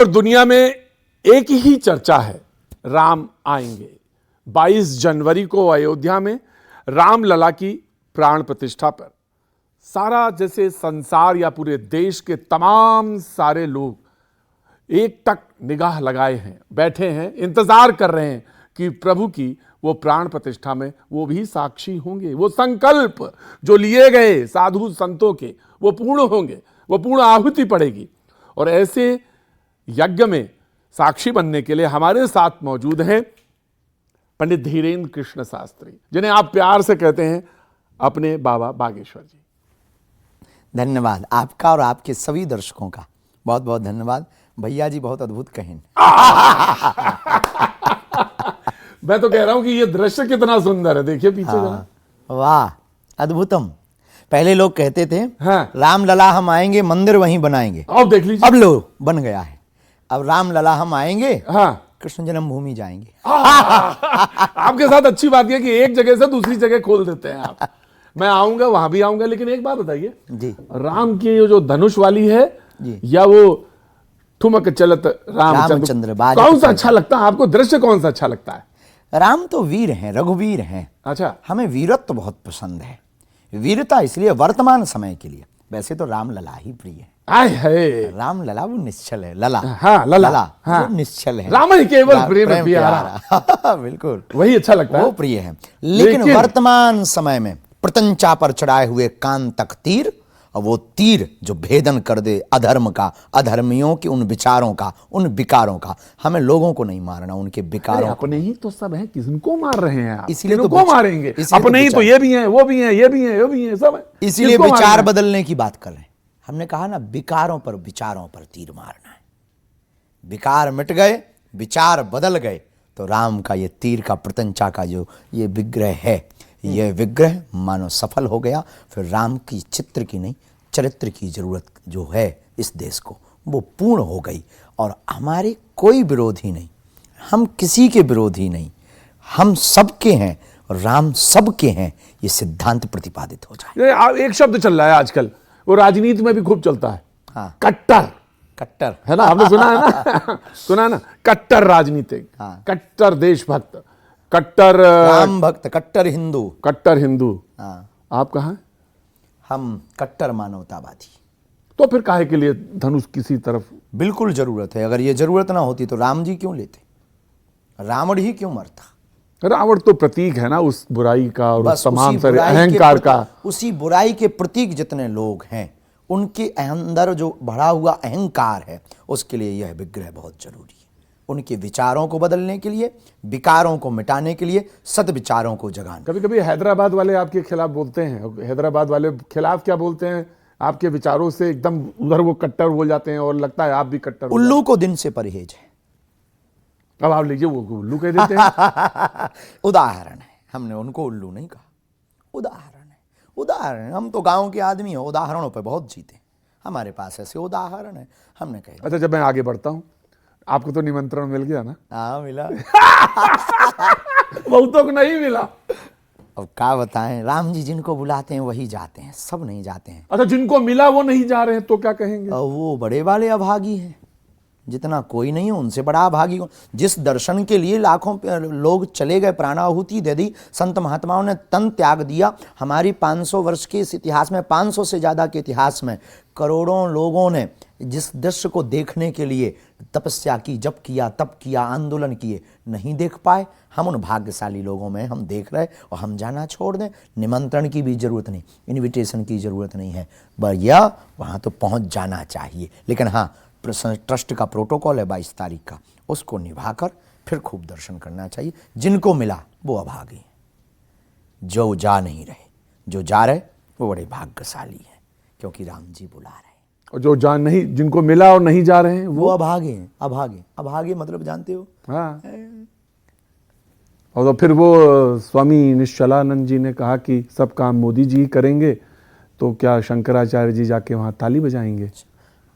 और दुनिया में एक ही चर्चा है, राम आएंगे। 22 जनवरी को अयोध्या में रामलला की प्राण प्रतिष्ठा पर सारा जैसे संसार या पूरे देश के तमाम सारे लोग एक टक निगाह लगाए हैं, बैठे हैं, इंतजार कर रहे हैं कि प्रभु की वो प्राण प्रतिष्ठा में वो भी साक्षी होंगे। वो संकल्प जो लिए गए साधु संतों के वो पूर्ण होंगे, वो पूर्ण आहुति पड़ेगी। और ऐसे यज्ञ में साक्षी बनने के लिए हमारे साथ मौजूद हैं पंडित धीरेन्द्र कृष्ण शास्त्री, जिन्हें आप प्यार से कहते हैं अपने बाबा बागेश्वर जी। धन्यवाद आपका और आपके सभी दर्शकों का बहुत बहुत धन्यवाद। भैया जी बहुत अद्भुत कहें। मैं तो कह रहा हूं कि ये दृश्य कितना सुंदर है, देखिए पीछे जरा। वाह अद्भुतम। पहले लोग कहते थे हाँ। रामलला हम आएंगे मंदिर वहीं बनाएंगे, अब देख लीजिए, अब लो बन गया है। अब रामलला हम आएंगे, हाँ, कृष्ण जन्मभूमि जाएंगे। आपके साथ अच्छी बात है कि एक जगह से दूसरी जगह खोल देते हैं आप। मैं आऊंगा, वहां भी आऊंगा, लेकिन एक बात बताइए जी, राम की जो धनुष वाली है जी, या वो ठुमक चलत रामचंद्र कौन सा अच्छा लगता है आपको? दृश्य कौन सा अच्छा लगता है? राम तो वीर हैं, रघुवीर हैं। अच्छा, हमें वीरत्व बहुत पसंद है। वीरता इसलिए वर्तमान समय के लिए, वैसे तो रामलला ही प्रिय है। आय है, रामलला वो निश्चल है, लला हाँ, लला, हाँ, वो निश्चल है। राम ही केवल प्रेम प्यारा। बिल्कुल वही अच्छा लगता है, वो प्रिय है। लेकिन वर्तमान समय में प्रतंचा पर चढ़ाए हुए कान तक तीर, और वो तीर जो भेदन कर दे अधर्म का, अधर्मियों के उन विचारों का, उन विकारों का। हमें लोगों को नहीं मारना, उनके विकारों को। अपने ही तो सब है, किसको मार रहे हैं आप? इसीलिए तो मारेंगे अपने ही तो, ये भी हैं, वो भी हैं, ये भी हैं, ये भी हैं, सब है। इसीलिए विचार बदलने की बात कर रहे हैं। हमने कहा ना, विकारों पर विचारों पर तीर मारना है। विकार मिट गए, विचार बदल गए, तो राम का ये तीर का, प्रतंचा का जो ये विग्रह है, यह विग्रह मानो सफल हो गया। फिर राम की चित्र की नहीं, चरित्र की जरूरत जो है इस देश को, वो पूर्ण हो गई। और हमारे कोई विरोधी नहीं, हम किसी के विरोधी नहीं, हम सबके हैं और राम सबके हैं, ये सिद्धांत प्रतिपादित हो जाए। एक शब्द चल रहा है आजकल, वो राजनीति में भी खूब चलता है, हाँ, कट्टर। कट्टर है ना, आपने सुना है ना? सुना है ना, कट्टर राजनीतिक, हाँ, कट्टर देशभक्त, कट्टर राम भक्त, कट्टर हिंदू, कट्टर हिंदू। हाँ, आप कहाँ हैं? हम कट्टर मानवतावादी। तो फिर काहे के लिए धनुष किसी तरफ? बिल्कुल जरूरत है। अगर ये जरूरत ना होती तो राम जी क्यों लेते, रावण ही क्यों मरता? रावण तो प्रतीक है ना उस बुराई का और बस तमाम उसी सारे बुराई अहंकार का। उसी बुराई के प्रतीक जितने लोग हैं, उनके अंदर जो बढ़ा हुआ अहंकार है, उसके लिए यह विग्रह बहुत जरूरी है। उनके विचारों को बदलने के लिए, विकारों को मिटाने के लिए, सद्विचारों को जगाने। कभी कभी हैदराबाद वाले आपके खिलाफ बोलते हैं, हैदराबाद वाले खिलाफ क्या बोलते हैं, आपके विचारों से एकदम उधर वो कट्टर बोल जाते हैं और लगता है आप भी कट्टर। उल्लू को दिन से परहेज है। अब आप लीजिए, वो उल्लू कह देते हैं। उदाहरण है, हमने उनको उल्लू नहीं कहा, उदाहरण है। उदाहरण, हम तो गांव के आदमी हैं, उदाहरणों पे बहुत जीते। हमारे पास ऐसे उदाहरण है, हमने कहा। अच्छा, जब मैं आगे बढ़ता हूं, आपको तो निमंत्रण मिल गया ना? हाँ मिला। बहुतों को नहीं मिला। अब क्या बताएं, राम जी जिनको बुलाते हैं वही जाते हैं, सब नहीं जाते हैं। अच्छा, जिनको मिला वो नहीं जा रहे हैं तो क्या कहेंगे? वो बड़े वाले अभागी हैं। जितना कोई नहीं है उनसे बड़ा अभागी हो। जिस दर्शन के लिए लाखों लोग चले गए, प्राणाहुति दे दी, संत महात्माओं ने तन त्याग दिया। हमारी 500 वर्ष के इस इतिहास में, 500 से ज़्यादा के इतिहास में करोड़ों लोगों ने जिस दृश्य को देखने के लिए तपस्या की, जप किया, तप किया, आंदोलन किए, नहीं देख पाए। हम उन भाग्यशाली लोगों में हम देख रहे, और हम जाना छोड़ दें? निमंत्रण की भी जरूरत नहीं, इनविटेशन की जरूरत नहीं है, भैया वहाँ तो पहुँच जाना चाहिए। लेकिन हाँ, ट्रस्ट का प्रोटोकॉल है 22 तारीख का, उसको निभाकर फिर खूब दर्शन करना चाहिए। जिनको मिला वो अभागे हैं, जो जा नहीं रहे, जो जा रहे वो बड़े भाग्यशाली हैं, क्योंकि राम जी बुला रहे हैं। और जो जा नहीं, जिनको मिला और नहीं जा रहे हैं वो अभागे हैं। अभागे, अभागे मतलब जानते हो? हाँ। और तो फिर वो स्वामी निश्चलानंद जी ने कहा कि सब काम मोदी जी करेंगे, तो क्या शंकराचार्य जी जाके वहाँ ताली बजाएंगे?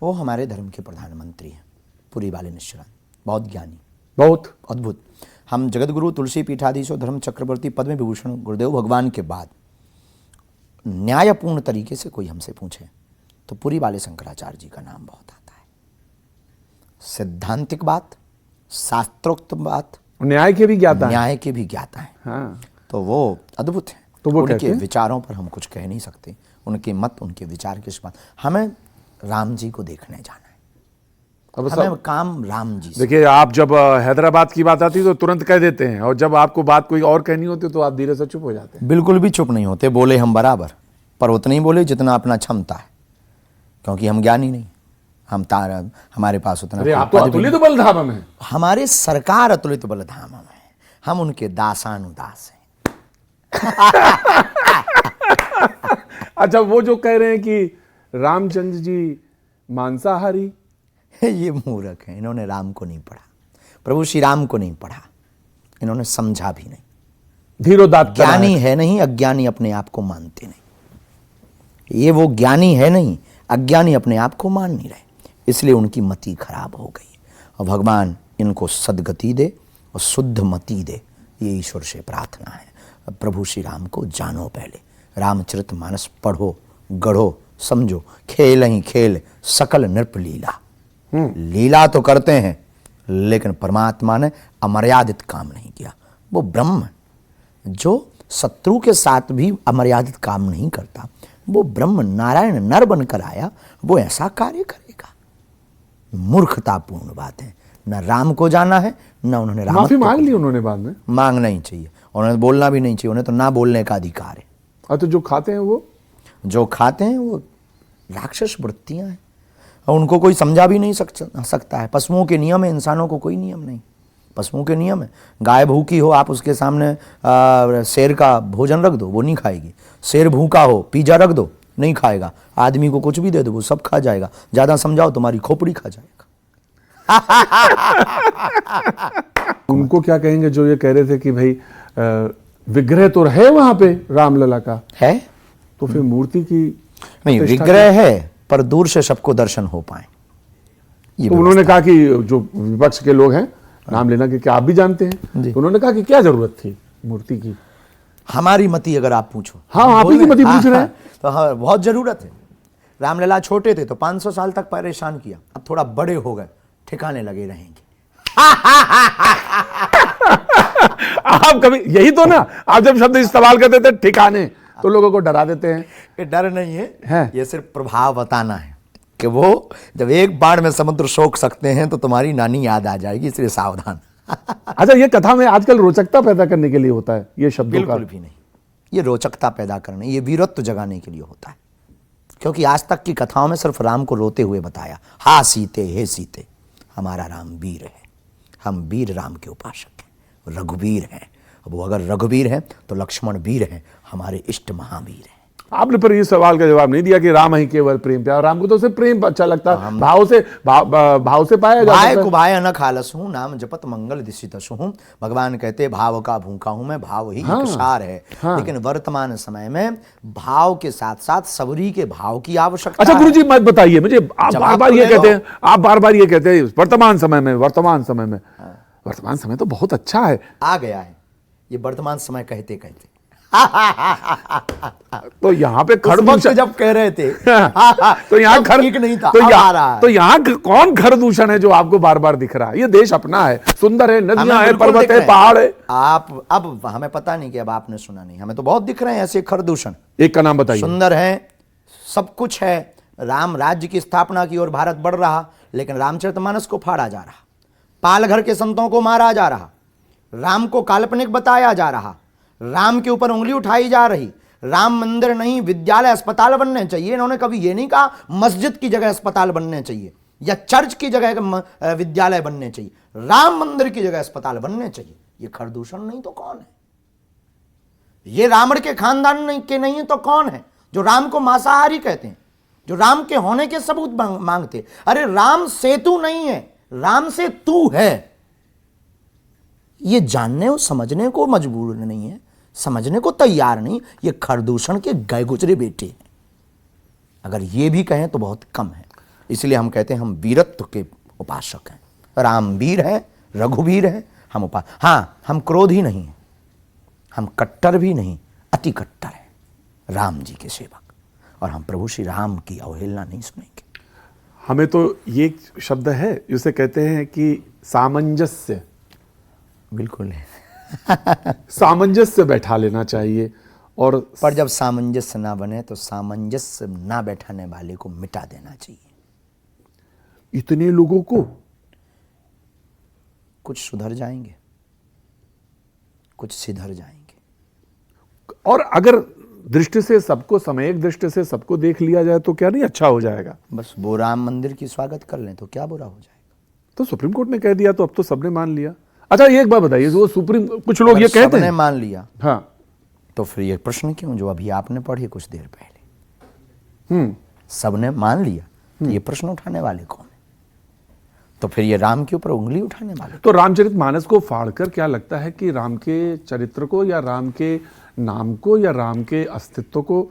वो हमारे धर्म के प्रधानमंत्री हैं, पुरी वाले निश्चलानंद, बहुत ज्ञानी, बहुत अद्भुत। हम जगतगुरु तुलसी पीठाधीशो धर्म चक्रवर्ती पद्म विभूषण गुरुदेव भगवान के बाद न्यायपूर्ण तरीके से कोई हमसे पूछे तो पुरी वाले शंकराचार्य जी का नाम बहुत आता है। सिद्धांतिक बात, शास्त्रोक्त बात, न्याय के भी ज्ञाता है। न्याय के भी ज्ञाता है। हाँ, तो वो अद्भुत है। तो वो कहते उनके हैं? विचारों पर हम कुछ कह नहीं सकते, उनके मत, उनके विचार के समान। हमें राम जी को देखने जाना है, अब हमें काम राम जी से। देखिए, आप जब हैदराबाद की बात आती है तो तुरंत कह देते हैं, और जब आपको बात कोई और कहनी होती है तो आप धीरे से चुप हो जाते हैं। बिल्कुल भी चुप नहीं होते, बोले हम बराबर, पर उतना ही बोले जितना अपना क्षमता है, क्योंकि हम ज्ञानी नहीं, हम तारा, हमारे पास उतना अरे आप तो पद भी अतुलित बलधाम में। हमारे सरकार अतुलित बलधाम में है, हम उनके दासानुदास हैं। अच्छा, वो जो कह रहे हैं कि रामचंद्र जी मांसाहारी, ये मूर्ख हैं, इन्होंने राम को नहीं पढ़ा, प्रभु श्री राम को नहीं पढ़ा, इन्होंने समझा भी नहीं। धीरोदात्त ज्ञानी है नहीं, अज्ञानी अपने आप को मानते नहीं। ये वो ज्ञानी है नहीं, अज्ञानी अपने आप को मान नहीं रहे, इसलिए उनकी मति खराब हो गई। और भगवान इनको सद्गति दे और शुद्ध मति दे, ये ईश्वर से प्रार्थना है। अब प्रभु श्री राम को जानो, पहले रामचरितमानस पढ़ो, गढ़ो, समझो। खेल ही खेल सकल नृप लीला, लीला तो करते हैं, लेकिन परमात्मा ने अमर्यादित काम नहीं किया। वो ब्रह्म जो शत्रु के साथ भी अमर्यादित काम नहीं करता, वो ब्रह्म नारायण नर बनकर आया, वो ऐसा कार्य करेगा। मूर्खतापूर्ण बात है। न राम को जाना है, न उन्होंने राम माफी मांग ली उन्होंने बाद में। मांगना ही चाहिए, उन्हें बोलना भी नहीं चाहिए, उन्हें तो ना बोलने का अधिकार है। और तो जो खाते हैं वो, जो खाते हैं वो राक्षस वृत्तियां हैं, और उनको कोई समझा भी नहीं सकता है। पशुओं के नियम है, इंसानों को कोई नियम नहीं। पशुओं के नियम है, गाय भूखी हो, आप उसके सामने शेर का भोजन रख दो, वो नहीं खाएगी। शेर भूखा हो, पिज्जा रख दो, नहीं खाएगा। आदमी को कुछ भी दे दो, वो सब खा जाएगा। ज़्यादा समझाओ, तुम्हारी खोपड़ी खा जाएगा। उनको क्या कहेंगे जो ये कह रहे थे कि भाई विग्रह तो है वहां पे रामलला का, है तो फिर मूर्ति की नहीं, प्रतिष्ठा विग्रह है, पर दूर से सबको दर्शन हो पाए। ये तो उन्होंने कहा कि जो विपक्ष के लोग हैं, नाम लेना कि क्या आप भी जानते हैं, तो उन्होंने कहा कि क्या जरूरत थी मूर्ति की। हमारी मति अगर आप पूछो, हाँ, आप ही की मति पूछ रहे हैं। तो हाँ, बहुत जरूरत है। रामलला छोटे थे तो 500 साल तक परेशान किया, अब थोड़ा बड़े हो गए, ठिकाने लगे रहेंगे। आप कभी यही तो ना, आप जब शब्द इस्तेमाल करते थे ठिकाने, तो लोगों को डरा देते हैं। ये डर नहीं है। है, ये सिर्फ प्रभाव बताना है कि वो जब एक बार में समुद्र सोख सकते हैं तो तुम्हारी नानी याद आ जाएगी, इसलिए सावधान। अच्छा, ये कथा में आजकल रोचकता पैदा करने के लिए होता है ये शब्दों का? बिल्कुल भी नहीं, ये रोचकता पैदा करने, ये वीरत्व जगाने के लिए होता है। क्योंकि आज तक की कथाओं में सिर्फ राम को रोते हुए बताया, हा सीते हे सीते, हमारा राम वीर है, हम वीर राम के उपासक हैं, रघुवीर हैं। अब वो अगर रघुवीर हैं तो लक्ष्मण वीर हैं, हमारे इष्ट महावीर हैं। आपने पर इस सवाल का जवाब नहीं दिया कि राम ही केवल प्रेम प्यार। राम को तो सिर्फ प्रेम अच्छा लगता, भाव से पाया जाता भाई है। को भाई न खालस हूँ, नाम जपत मंगल दिशितस हूँ। भगवान कहते भाव का भूखा हूं मैं, भाव ही एक सार है। लेकिन वर्तमान समय में भाव के साथ साथ सबरी के भाव की आवश्यकता अच्छा है। गुरुजी, मत बताइए मुझे, आप जवाब बार बार तो ये ले कहते लो। हैं, आप बार बार ये कहते हैं वर्तमान समय में, वर्तमान समय तो बहुत अच्छा है। आ गया है ये वर्तमान समय कहते कहते। तो यहाँ पे उस वक्त जब कह रहे थे तो यहाँ तब ठीक नहीं था, तो अब यहाँ आ रहा है। तो यहाँ कौन घर दूषण है जो आपको बार बार दिख रहा है? ये देश अपना है, सुंदर है, हमें नदियां है, बिल्कुल पर्वत दिख है, रहे हैं। पहाड़ है। आप अब हमें पता नहीं कि अब आपने सुना नहीं, हमें तो बहुत दिख रहे हैं ऐसे खरदूषण। एक का नाम बताइए। सुंदर है, सब कुछ है, राम राज्य की स्थापना की ओर भारत बढ़ रहा, लेकिन रामचरितमानस को फाड़ा जा रहा, पालघर के संतों को मारा जा रहा, राम को काल्पनिक बताया जा रहा, राम के ऊपर उंगली उठाई जा रही। राम मंदिर नहीं, विद्यालय अस्पताल बनने चाहिए। इन्होंने कभी ये नहीं कहा मस्जिद की जगह अस्पताल बनने चाहिए या चर्च की जगह विद्यालय बनने चाहिए। राम मंदिर की जगह अस्पताल बनने चाहिए। ये खरदूषण नहीं तो कौन है? ये रावण के खानदान के नहीं है तो कौन है जो राम को मांसाहारी कहते हैं, जो राम के होने के सबूत मांगते? अरे राम सेतु नहीं है, राम से तू है। ये जानने और समझने को मजबूर नहीं है, समझने को तैयार नहीं। ये खरदूषण के गए गुजरे बेटे हैं। अगर ये भी कहें तो बहुत कम है। इसलिए हम कहते हैं हम वीरत्व के उपासक हैं। राम वीर है, रघुवीर है, हम हाँ, हम क्रोधी नहीं हैं, हम कट्टर भी नहीं, अति कट्टर हैं, राम जी के सेवक। और हम प्रभु श्री राम की अवहेलना नहीं सुनेंगे। हमें तो ये एक शब्द है जिसे कहते हैं कि सामंजस्य, बिल्कुल है। सामंजस्य बैठा लेना चाहिए। और पर जब सामंजस्य ना बने तो सामंजस्य ना बैठाने वाले को मिटा देना चाहिए। इतने लोगों को कुछ सुधर जाएंगे, कुछ सिधर जाएंगे। और अगर दृष्टि से सबको, सामयिक दृष्टि से सबको देख लिया जाए तो क्या नहीं अच्छा हो जाएगा? बस वो राम मंदिर की स्वागत कर लें तो क्या बुरा हो जाएगा? तो सुप्रीम कोर्ट ने कह दिया तो अब तो सबने मान लिया। अच्छा ये एक बात बताइए, जो सुप्रीम, कुछ लोग ये कहते सबने हैं, मान लिया हाँ, तो फिर ये प्रश्न क्यों जो अभी आपने पढ़े कुछ देर पहले? सबने मान लिया तो ये प्रश्न उठाने वाले कौन है? तो फिर ये राम के ऊपर उंगली उठाने वाले। तो रामचरितमानस को फाड़कर क्या लगता है कि राम के चरित्र को या राम के नाम को या राम के अस्तित्व को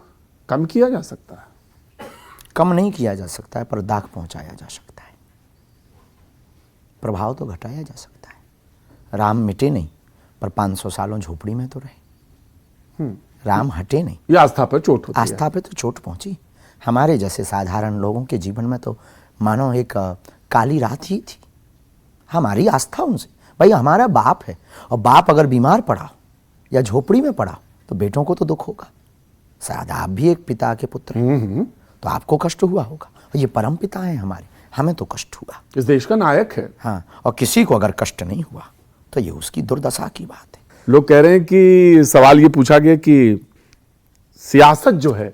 कम किया जा सकता है? कम नहीं किया जा सकता है, पर दाग पहुंचाया जा सकता है, प्रभाव तो घटाया जा सकता है। राम मिटे नहीं, पर 500 सालों झोपड़ी में तो रहे। राम हटे नहीं, ये आस्था पर चोट होती है। आस्था पे तो चोट पहुंची। हमारे जैसे साधारण लोगों के जीवन में तो मानो एक काली रात ही थी। हमारी आस्था उनसे, भाई हमारा बाप है, और बाप अगर बीमार पड़ा या झोपड़ी में पड़ा तो बेटों को तो दुख होगा। शायद आप भी एक पिता के पुत्र हैं, तो आपको कष्ट हुआ होगा। और ये परम पिता है हमारे, हमें तो कष्ट हुआ। इस देश का नायक है। हाँ, और किसी को अगर कष्ट नहीं हुआ तो ये उसकी दुर्दशा की बात है। लोग कह रहे हैं कि सवाल ये पूछा गया कि सियासत जो है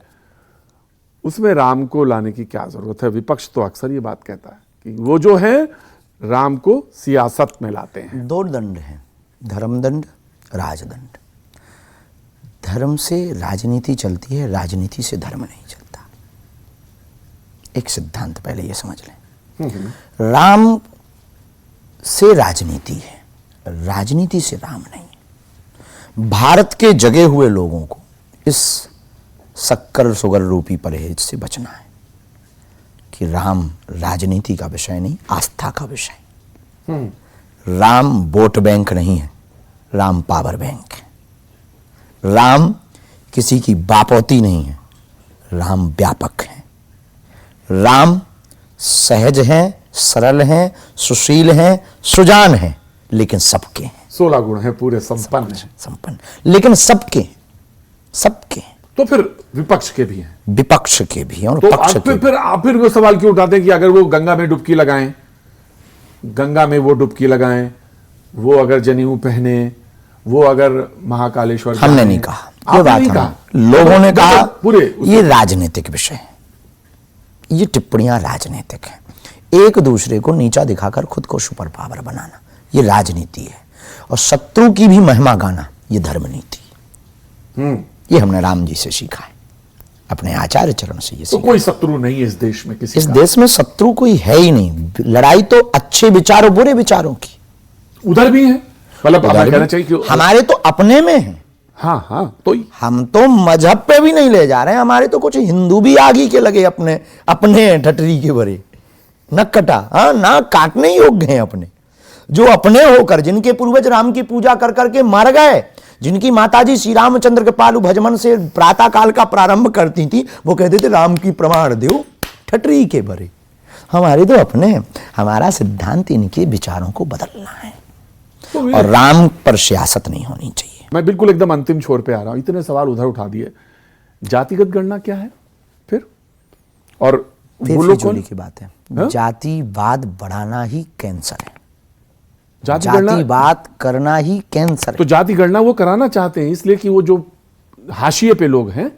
उसमें राम को लाने की क्या जरूरत है? विपक्ष तो अक्सर ये बात कहता है कि वो जो है राम को सियासत में लाते हैं। 2 दंड हैं, धर्मदंड, राजदंड। धर्म से राजनीति चलती है, राजनीति से धर्म नहीं चलता। एक सिद्धांत पहले ये समझ लें। राम से राजनीति है, राजनीति से राम नहीं। भारत के जगे हुए लोगों को इस शक्कर सुगर रूपी परहेज से बचना है कि राम राजनीति का विषय नहीं, आस्था का विषय। राम वोट बैंक नहीं है, राम पावर बैंक है। राम किसी की बापौती नहीं है, राम व्यापक है। राम सहज हैं, सरल हैं, सुशील हैं, सुजान हैं, लेकिन सबके हैं। 16 गुण है, पूरे संपन्न है। संपन्न, लेकिन सबके, सबके। तो फिर विपक्ष के भी हैं, विपक्ष के भी और तो पक्ष आप के भी। फिर वो सवाल क्यों उठाते हैं कि अगर वो गंगा में डुबकी लगाएं, गंगा में वो डुबकी लगाएं, वो अगर जनेऊ पहने, वो अगर महाकालेश्वर हमने जाएं। नहीं कहा, ये आपने बात नहीं हम कहा, लोगों ने कहा। पूरे ये राजनीतिक विषय है, ये टिप्पणियां राजनीतिक हैं। एक दूसरे को नीचा दिखाकर खुद को सुपर पावर बनाना, ये राजनीति है। और शत्रु की भी महिमा गाना, ये धर्म नीति। ये हमने राम जी से सीखा है, अपने आचार्य चरण से ये तो सीखा। कोई शत्रु नहीं है इस देश में किसी इस का। देश में शत्रु कोई है ही नहीं। लड़ाई तो अच्छे विचारों बुरे विचारों की। उधर भी है, मतलब उधर भी कहना चाहिए कि हमारे तो अपने में है। हाँ हाँ, तो हम तो मजहब पे भी नहीं ले जा रहे हैं। हमारे तो कुछ हिंदू भी आगे के लगे अपने अपने ठटरी के भरे, न कटा, हाँ ना काटने योग्य हैं अपने, जो अपने होकर, जिनके पूर्वज राम की पूजा कर करके मर गए, जिनकी माताजी श्री रामचंद्र के पालू भजमन से प्रातः काल का प्रारंभ करती थी, वो कहते थे राम की प्रमाण दो, ठटरी के भरे। हमारे तो अपने हैं। हमारा सिद्धांत इनके विचारों को बदलना है, तो और राम पर सियासत नहीं होनी चाहिए। मैं बिल्कुल एकदम अंतिम छोर पे आ रहा हूं, इतने सवाल उधर उठा दिए। जातिगत गणना क्या है फिर? और फिर वो लोग फिजूली कौन? की बात है। हाँ? जातिवाद बढ़ाना ही कैंसर है। जाति गणना, जातिवाद करना ही कैंसर तो है। जाति गणना वो कराना चाहते हैं इसलिए कि वो जो हाशिए पे लोग हैं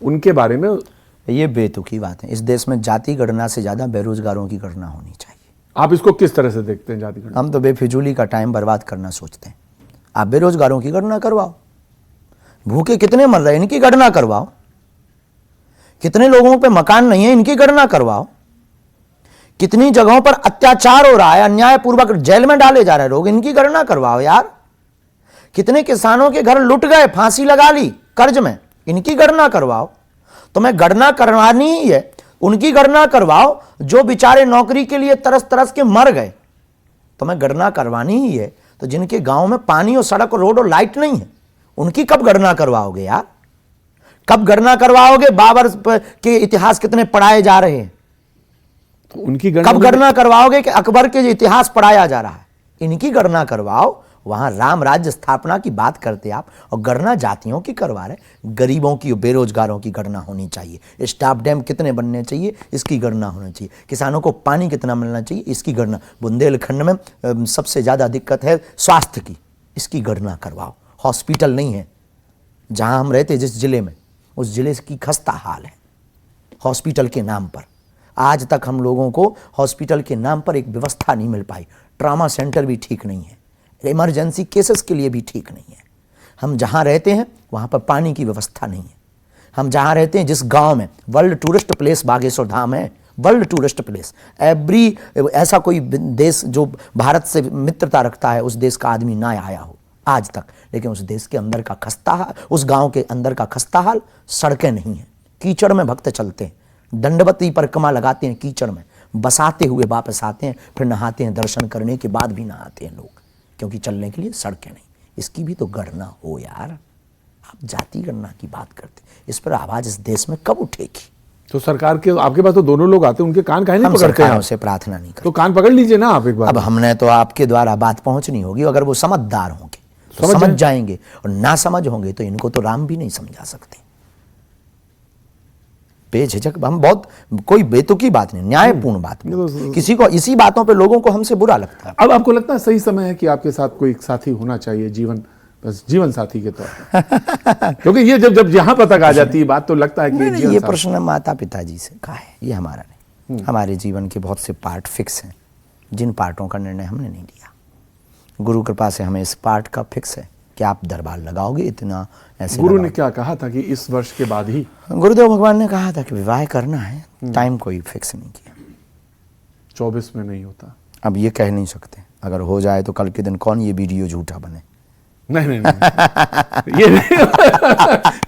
उनके बारे में। ये बेतुकी बात है। इस देश में जाति गणना से ज्यादा बेरोजगारों की गणना होनी चाहिए। आप इसको किस तरह से देखते हैं जाति गणना? हम तो बेफिजूली का टाइम बर्बाद करना सोचते हैं। आप बेरोजगारों की गणना करवाओ, भूखे कितने मर रहे हैं इनकी गणना करवाओ, कितने लोगों पे मकान नहीं है इनकी गणना करवाओ, कितनी जगहों पर अत्याचार हो रहा है, अन्यायपूर्वक जेल में डाले जा रहे लोग, इनकी गणना करवाओ यार। कितने किसानों के घर लुट गए, फांसी लगा ली कर्ज में, इनकी गणना करवाओ। तुम्हें गणना करवानी ही है, उनकी गणना करवाओ जो बेचारे नौकरी के लिए तरस तरस के मर गए। तुम्हें गणना करवानी ही है तो जिनके गांव में पानी और सड़क और रोड और लाइट नहीं है, उनकी कब गणना करवाओगे यार? कब गणना करवाओगे? बाबर के इतिहास कितने पढ़ाए जा रहे हैं, तो उनकी गणना कब गणना करवाओगे कि अकबर के जो इतिहास पढ़ाया जा रहा है इनकी गणना करवाओ। वहां राम राज्य स्थापना की बात करते आप और गणना जातियों की करवा रहे। गरीबों की, बेरोजगारों की गणना होनी चाहिए। स्टाफ डैम कितने बनने चाहिए, इसकी गणना होनी चाहिए। किसानों को पानी कितना मिलना चाहिए, इसकी गणना। बुंदेलखंड में सबसे ज्यादा दिक्कत है स्वास्थ्य की, इसकी गणना करवाओ। हॉस्पिटल नहीं है जहां हम रहते, जिस जिले में, उस जिले की खस्ता हाल है हॉस्पिटल के नाम पर। आज तक हम लोगों को हॉस्पिटल के नाम पर एक व्यवस्था नहीं मिल पाई। ट्रॉमा सेंटर भी ठीक नहीं है, इमरजेंसी केसेस के लिए भी ठीक नहीं है। हम जहां रहते हैं वहां पर पानी की व्यवस्था नहीं है। हम जहां रहते हैं, जिस गांव में, world tourist place Bageshwar Dham है, वर्ल्ड टूरिस्ट प्लेस। एवरी ऐसा कोई देश जो भारत से मित्रता रखता है, उस देश का आदमी ना आया हो आज तक। लेकिन उस देश के अंदर का खस्ता हाल, उस गांव के अंदर का खस्ता हाल, सड़कें नहीं है, कीचड़ में भक्त चलते हैं, दंडवती परिक्रमा लगाते हैं कीचड़ में, बसाते हुए वापस आते हैं, फिर नहाते हैं, दर्शन करने के बाद भी नहाते हैं लोग, क्योंकि चलने के लिए सड़कें नहीं। इसकी भी तो गणना हो यार। आप जाति गणना की बात करते, इस पर आवाज इस देश में कब उठेगी? तो सरकार के, आपके पास तो दोनों लोग आते हैं, उनके कान काहे नहीं हम पकड़ते हैं? सरकारों से प्रार्थना नहीं करते। तो कान पकड़ लीजिए ना आप एक बार। अब हमने तो आपके द्वारा बात पहुंचनी होगी। अगर वो समझदार होंगे तो समझ जाएंगे, और ना समझ होंगे तो इनको तो राम भी नहीं समझा सकते। बेझिझक हम बहुत, कोई बेतुकी बात नहीं, न्यायपूर्ण बात। किसी को इसी बातों पे लोगों को हमसे बुरा लगता है। अब आपको लगता है सही समय है कि आपके साथ कोई एक साथी होना चाहिए, बस जीवन साथी के तौर पर? क्योंकि ये जब यहाँ पर तक आ जाती है बात, तो लगता है कि ये प्रश्न माता पिताजी से का है, ये हमारा नहीं। हमारे जीवन के बहुत से पार्ट फिक्स हैं, जिन पार्टों का निर्णय हमने नहीं लिया। गुरु कृपा से हमें इस पार्ट का फिक्स है कि आप दरबार लगाओगे, इतना ऐसे। गुरु ने क्या कहा था कि इस वर्ष के बाद ही? गुरुदेव भगवान ने कहा था कि विवाह करना है, टाइम कोई फिक्स नहीं किया। 24 में नहीं होता? अब ये कह नहीं सकते, अगर हो जाए तो कल के दिन कौन ये वीडियो झूठा बने। नहीं ये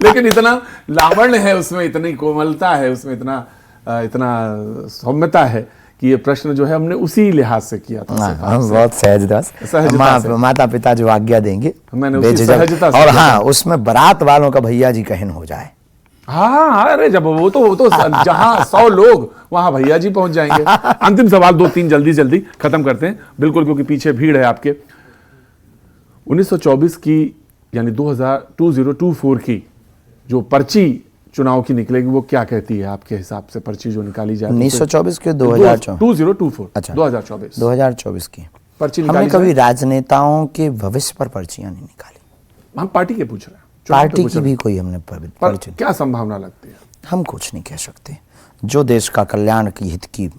लेकिन इतना लावण्य है उसमें, इतनी कोमलता है उसमें, इतना सौम्यता है कि ये प्रश्न जो है हमने उसी लिहाज से किया था। बहुत माता पिता जो आज्ञा देंगे, मैंने उसी सहजता से और हाँ, उसमें बारात वालों का भैया जी कहन हो जाए। हाँ, अरे जब वो तो जहां 100 लोग वहां भैया जी पहुंच जाएंगे। अंतिम सवाल 2-3 जल्दी खत्म करते हैं, बिल्कुल, क्योंकि पीछे भीड़ है आपके। 1924 की यानी 2024 की जो पर्ची चुनाव की निकलेगी, वो क्या कहती है आपके हिसाब से? पर्ची जो निकाली जाए 1924 के 2024, अच्छा 2024 की पर्ची हमने कभी राजनेताओं के भविष्य पर पर्चियां नहीं निकाली। हम पार्टी के पूछ रहे हैं, पार्टी की भी कोई हमने पर्ची। क्या संभावना लगती है? हम कुछ नहीं कह सकते। जो देश का कल्याण की हित की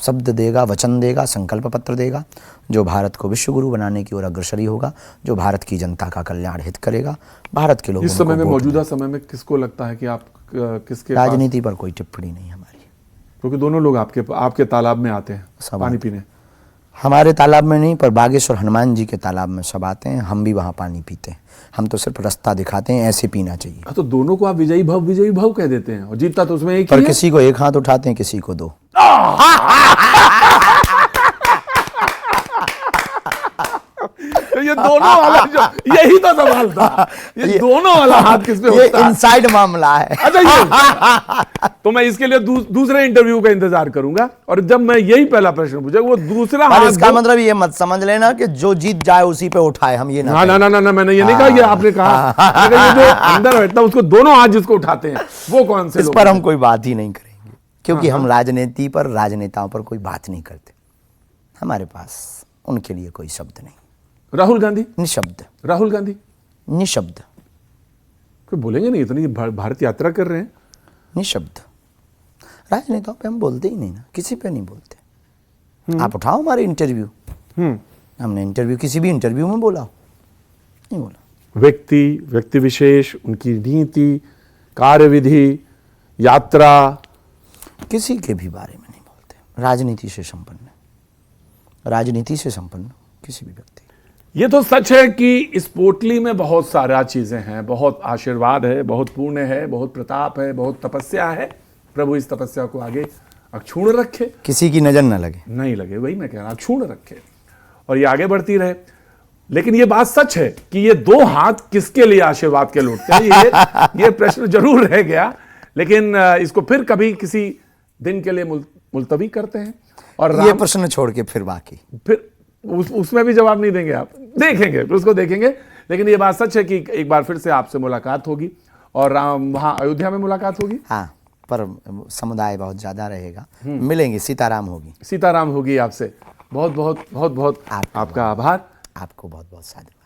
शब्द देगा, वचन देगा, संकल्प पत्र देगा, जो भारत को विश्व गुरु बनाने की ओर अग्रसरी होगा, जो भारत की जनता का कल्याण हित करेगा, भारत के लोगों को। इस समय में, मौजूदा समय में किसको लगता है कि आप किसके? राजनीति पर कोई टिप्पणी नहीं हमारी, क्योंकि दोनों लोग आपके तालाब में आते हैं पानी पीने। हमारे तालाब में नहीं, पर बागेश्वर हनुमान जी के तालाब में सब आते हैं, हम भी वहां पानी पीते हैं। हम तो सिर्फ रास्ता दिखाते हैं, ऐसे पीना चाहिए। तो दोनों को आप विजयी भव कह देते हैं, और जीतता तो उसमें एक पर ही है। किसी को एक हाथ उठाते हैं, किसी को 2। ये दोनों वाला यही तो सवाल था, ये दोनों वाला हाथ किस पे होता है? इनसाइड मामला है। अच्छा, ये तो मैं इसके लिए दूसरे इंटरव्यू का इंतजार करूंगा, और जब मैं यही पहला प्रश्न पूछा, वो दूसरा हाथ। इसका मतलब ये मत समझ लेना कि जो जीत जाए उसी पे उठाए, हम ये ना। ना, मैंने ये नहीं कहा, ये आपने कहा। ये जो अंदर बैठता है उसको दोनों हाथ जिसको उठाते हैं, वो कौन से? इस पर हम कोई बात ही नहीं करेंगे, क्योंकि हम राजनीति पर, राजनेताओं पर कोई बात नहीं करते। हमारे पास उनके लिए कोई शब्द नहीं। राहुल गांधी निशब्द। राहुल गांधी निशब्द। कोई बोलेंगे नहीं, इतनी भारत यात्रा कर रहे हैं। निशब्द। राजनेताओं पे हम बोलते ही नहीं ना, किसी पे नहीं बोलते। आप उठाओ हमारे इंटरव्यू, हमने इंटरव्यू, किसी भी इंटरव्यू में बोला? नहीं बोला। व्यक्ति विशेष, उनकी नीति, कार्यविधि, यात्रा, किसी के भी बारे में नहीं बोलते। राजनीति से संपन्न किसी भी व्यक्ति। ये तो सच है कि इस पोटली में बहुत सारा चीजें हैं, बहुत आशीर्वाद है, बहुत पुण्य है, बहुत प्रताप है, बहुत तपस्या है। प्रभु इस तपस्या को आगे अक्षुण्ण रखे, किसी की नजर न लगे। नहीं लगे, वही मैं कह रहा हूं, अक्षुण्ण रखे, और ये आगे बढ़ती रहे। लेकिन ये बात सच है कि ये 2 हाथ किसके लिए आशीर्वाद के लौटते हैं, ये प्रश्न जरूर रह गया। लेकिन इसको फिर कभी किसी दिन के लिए मुलतवी करते हैं और ये राम प्रश्न छोड़ के फिर बाकी फिर उसमें भी जवाब नहीं देंगे आप, देखेंगे फिर उसको देखेंगे। लेकिन ये बात सच है कि एक बार फिर से आपसे मुलाकात होगी और राम वहां अयोध्या में मुलाकात होगी। हाँ, पर समुदाय बहुत ज्यादा रहेगा, मिलेंगे, सीताराम होगी। सीताराम होगी आपसे। बहुत बहुत बहुत बहुत आपको आपका आभार। आपको बहुत बहुत साधुवाद।